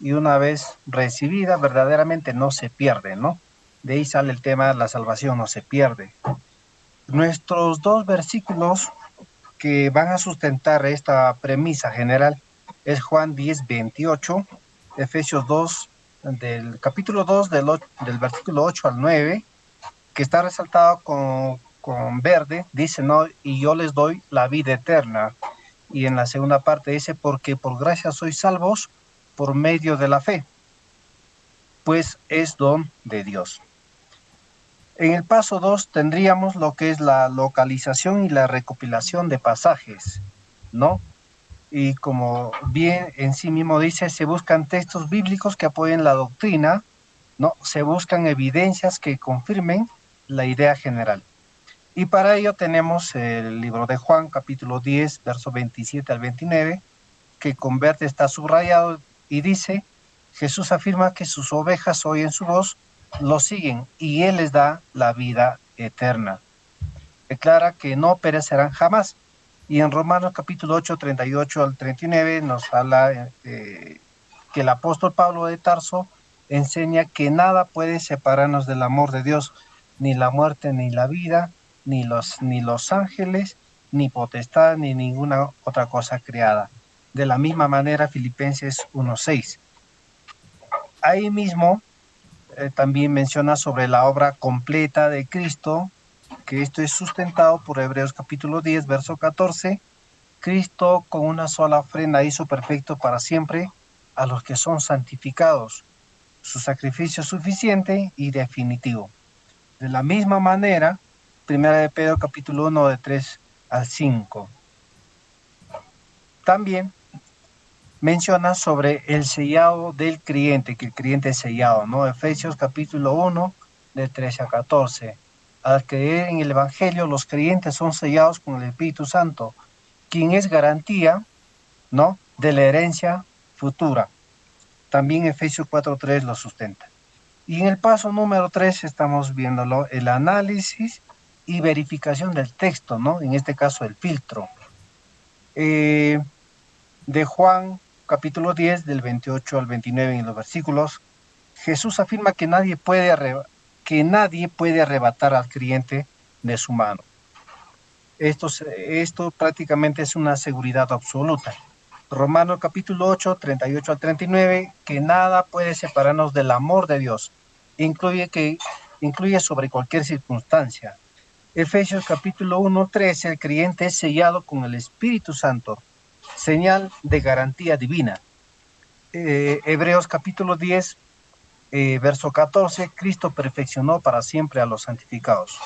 y una vez recibida verdaderamente no se pierde, ¿no? De ahí sale el tema, la salvación no se pierde. Nuestros dos versículos que van a sustentar esta premisa general es Juan 10, 28, Efesios 2, del capítulo 2, del versículo 8 al 9, que está resaltado con verde, dice, no, y yo les doy la vida eterna. Y en la segunda parte dice, porque por gracia sois salvos por medio de la fe, pues es don de Dios. En el paso 2 tendríamos lo que es la localización y la recopilación de pasajes, ¿no? Y como bien en sí mismo dice, se buscan textos bíblicos que apoyen la doctrina, ¿no? Se buscan evidencias que confirmen la idea general. Y para ello tenemos el libro de Juan, capítulo 10, verso 27 al 29, que con verde está subrayado y dice, Jesús afirma que sus ovejas oyen su voz, lo siguen y Él les da la vida eterna. Declara que no perecerán jamás. Y en Romanos capítulo 8, 38 al 39 nos habla que el apóstol Pablo de Tarso enseña que nada puede separarnos del amor de Dios, ni la muerte, ni la vida, ni los ángeles, ni potestad, ni ninguna otra cosa creada. De la misma manera, Filipenses 1:6. Ahí mismo también menciona sobre la obra completa de Cristo, que esto es sustentado por Hebreos capítulo 10, verso 14. Cristo con una sola ofrenda hizo perfecto para siempre a los que son santificados. Su sacrificio es suficiente y definitivo. De la misma manera, 1 de Pedro capítulo 1, de 3 al 5. También menciona sobre el sellado del creyente, que el creyente es sellado, ¿no? Efesios capítulo 1, de 13 a 14. Al creer en el Evangelio, los creyentes son sellados con el Espíritu Santo, quien es garantía, ¿no?, de la herencia futura. También Efesios 4:3 lo sustenta. Y en el paso número 3 estamos viéndolo, el análisis y verificación del texto, ¿no? En este caso el filtro. De Juan capítulo 10, del 28 al 29 en los versículos, Jesús afirma que nadie puede arrebatar al creyente de su mano. Esto prácticamente es una seguridad absoluta. Romanos capítulo 8, 38 al 39, que nada puede separarnos del amor de Dios. Incluye sobre cualquier circunstancia. Efesios capítulo 1, 13, el creyente es sellado con el Espíritu Santo, señal de garantía divina. Hebreos capítulo 10, verso 14, Cristo perfeccionó para siempre a los santificados.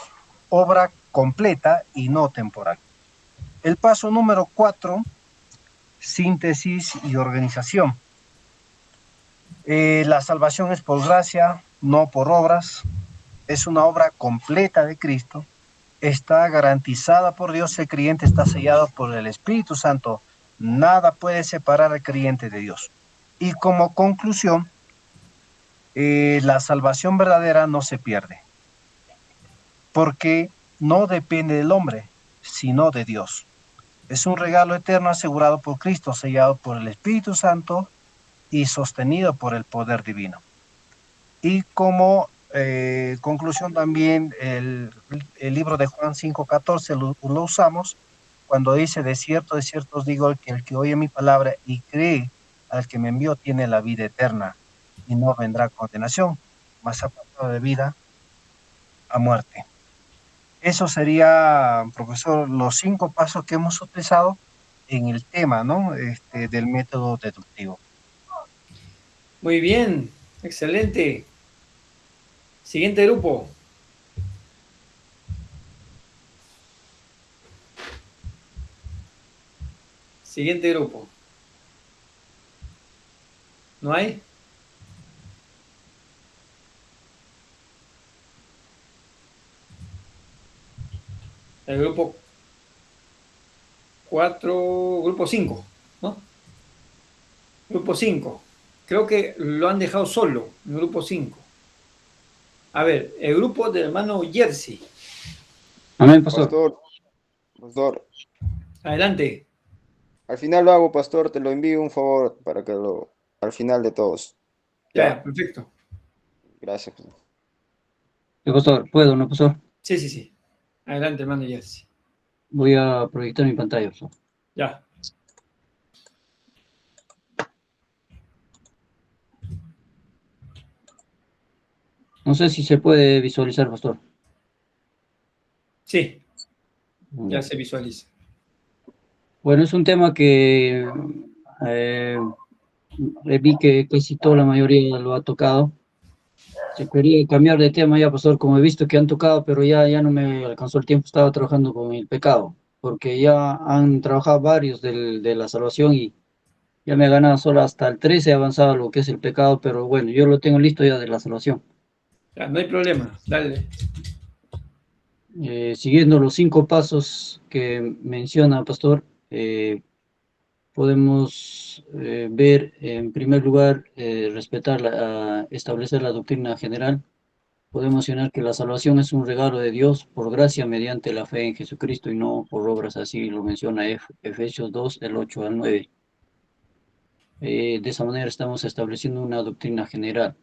Obra completa y no temporal. El paso número 4, síntesis y organización. La salvación es por gracia, no por obras. Es una obra completa de Cristo. Está garantizada por Dios. El creyente está sellado por el Espíritu Santo. Nada puede separar al creyente de Dios. Y como conclusión, la salvación verdadera no se pierde, porque no depende del hombre, sino de Dios. Es un regalo eterno asegurado por Cristo, sellado por el Espíritu Santo y sostenido por el poder divino. Y como conclusión también el libro de Juan 5:14 lo usamos cuando dice, de cierto os digo que el que oye mi palabra y cree al que me envió tiene la vida eterna y no vendrá condenación, mas ha pasado de vida a muerte. Eso sería, profesor, los 5 pasos que hemos utilizado en el tema, ¿no?, del método deductivo. Muy bien, excelente. Siguiente grupo. Siguiente grupo. ¿No hay? El grupo 4, grupo 5, ¿no? Grupo 5. Creo que lo han dejado solo, el grupo 5. A ver, el grupo del hermano Jersey. Amén, pastor. Pastor. Adelante. Al final lo hago, pastor, te lo envío un favor para que al final de todos. Ya, perfecto. Gracias. Pastor, ¿puedo, no, pastor? Sí, sí, sí. Adelante, hermano Jersey. Voy a proyectar mi pantalla, pastor. Ya. No sé si se puede visualizar, pastor. Sí, ya se visualiza. Bueno, es un tema que vi que casi toda la mayoría lo ha tocado. Se quería cambiar de tema ya, pastor, como he visto que han tocado, pero ya no me alcanzó el tiempo, estaba trabajando con el pecado, porque ya han trabajado varios de la salvación y ya me ha ganado solo hasta el 13, he avanzado lo que es el pecado, pero bueno, yo lo tengo listo ya de la salvación. Ya, no hay problema, dale. Siguiendo los 5 pasos que menciona, pastor, podemos ver, en primer lugar, establecer la doctrina general. Podemos mencionar que la salvación es un regalo de Dios por gracia mediante la fe en Jesucristo y no por obras, así lo menciona Efesios 2, del 8 al 9. De esa manera estamos estableciendo una doctrina general.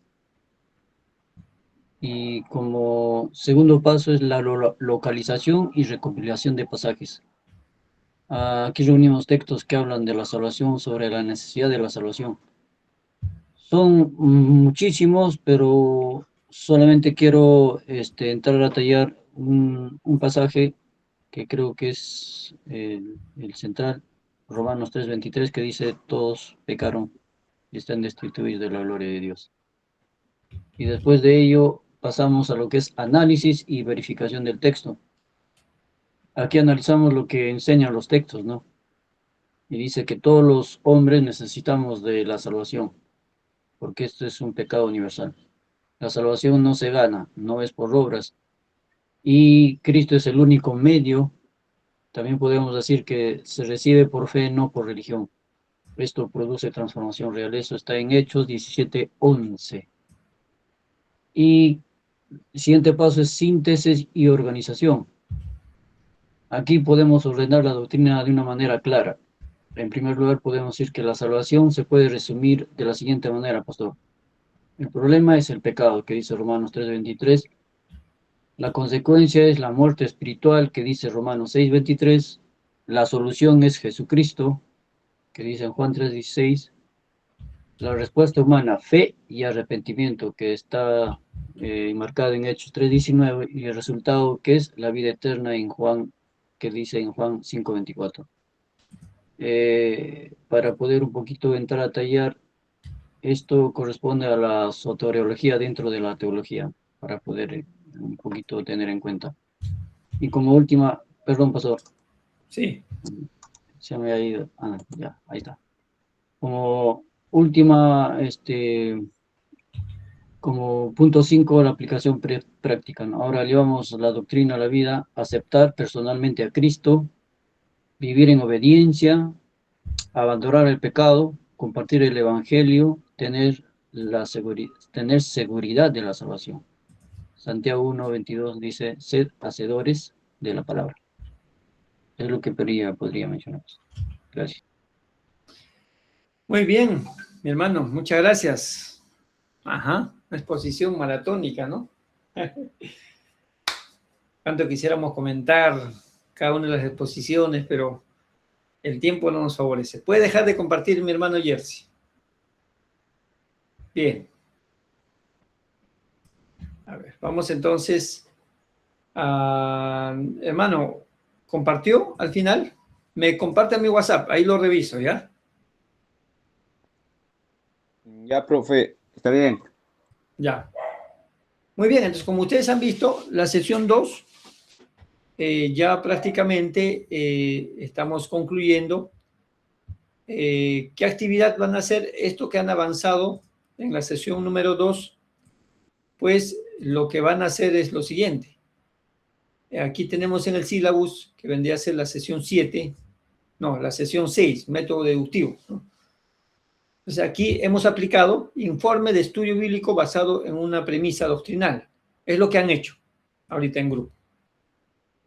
Y como segundo paso es la localización y recopilación de pasajes. Aquí reunimos textos que hablan de la salvación, sobre la necesidad de la salvación. Son muchísimos, pero solamente quiero entrar a tallar un pasaje que creo que es el central, Romanos 3:23, que dice: todos pecaron y están destituidos de la gloria de Dios. Y después de ello pasamos a lo que es análisis y verificación del texto. Aquí analizamos lo que enseñan los textos, ¿no? Y dice que todos los hombres necesitamos de la salvación, porque esto es un pecado universal. La salvación no se gana, no es por obras. Y Cristo es el único medio. También podemos decir que se recibe por fe, no por religión. Esto produce transformación real. Eso está en Hechos 17:11. Y el siguiente paso es síntesis y organización. Aquí podemos ordenar la doctrina de una manera clara. En primer lugar, podemos decir que la salvación se puede resumir de la siguiente manera, pastor. El problema es el pecado, que dice Romanos 3:23. La consecuencia es la muerte espiritual, que dice Romanos 6:23. La solución es Jesucristo, que dice en Juan 3:16. La respuesta humana, fe y arrepentimiento, que está marcado en Hechos 3:19. Y el resultado, que es la vida eterna, en Juan, que dice en Juan 5:24. Para poder un poquito entrar a tallar, esto corresponde a la soteriología dentro de la teología, para poder un poquito tener en cuenta. Y como última, perdón, pastor. Sí. Se me ha ido. Ya, ahí está. Como última, como punto 5, la aplicación práctica, ¿no? Ahora llevamos la doctrina a la vida: aceptar personalmente a Cristo, vivir en obediencia, abandonar el pecado, compartir el evangelio, tener seguridad de la salvación. Santiago 1:22 dice: sed hacedores de la palabra. Es lo que podría mencionar. Gracias. Muy bien, mi hermano, muchas gracias. Ajá, una exposición maratónica, ¿no? Tanto quisiéramos comentar cada una de las exposiciones, pero el tiempo no nos favorece. ¿Puede dejar de compartir, mi hermano Jersey? Bien. A ver, vamos entonces a... Hermano, ¿compartió al final? Me comparte a mi WhatsApp, ahí lo reviso, ¿ya? Ya, profe, está bien. Ya. Muy bien, entonces como ustedes han visto, la sesión 2 ya prácticamente estamos concluyendo. ¿Qué actividad van a hacer? Esto que han avanzado en la sesión número 2, pues lo que van a hacer es lo siguiente. Aquí tenemos en el sílabus, que vendría a ser la sesión 7, no, la sesión 6, método deductivo, ¿no? Entonces aquí hemos aplicado informe de estudio bíblico basado en una premisa doctrinal. Es lo que han hecho ahorita en grupo.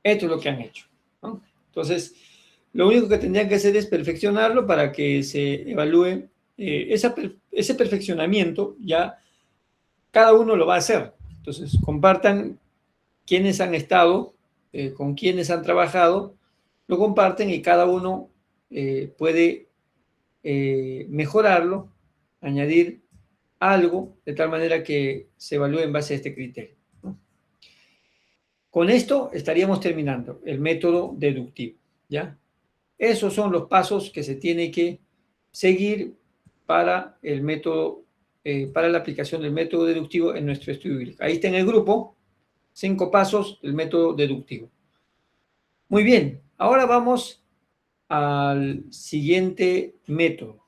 Esto es lo que han hecho, ¿no? Entonces, Lo único que tendrían que hacer es perfeccionarlo para que se evalúe ese perfeccionamiento. Ya cada uno lo va a hacer. Entonces, compartan quiénes han estado, con quiénes han trabajado, lo comparten y cada uno puede mejorarlo, añadir algo, de tal manera que se evalúe en base a este criterio, ¿no? Con esto estaríamos terminando el método deductivo, ¿ya? Esos son los pasos que se tiene que seguir para el método, para la aplicación del método deductivo en nuestro estudio bíblico. Ahí está en el grupo, 5 pasos del método deductivo. Muy bien, ahora vamos al siguiente método.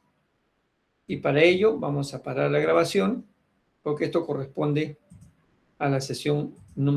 Y para ello vamos a parar la grabación, porque esto corresponde a la sesión número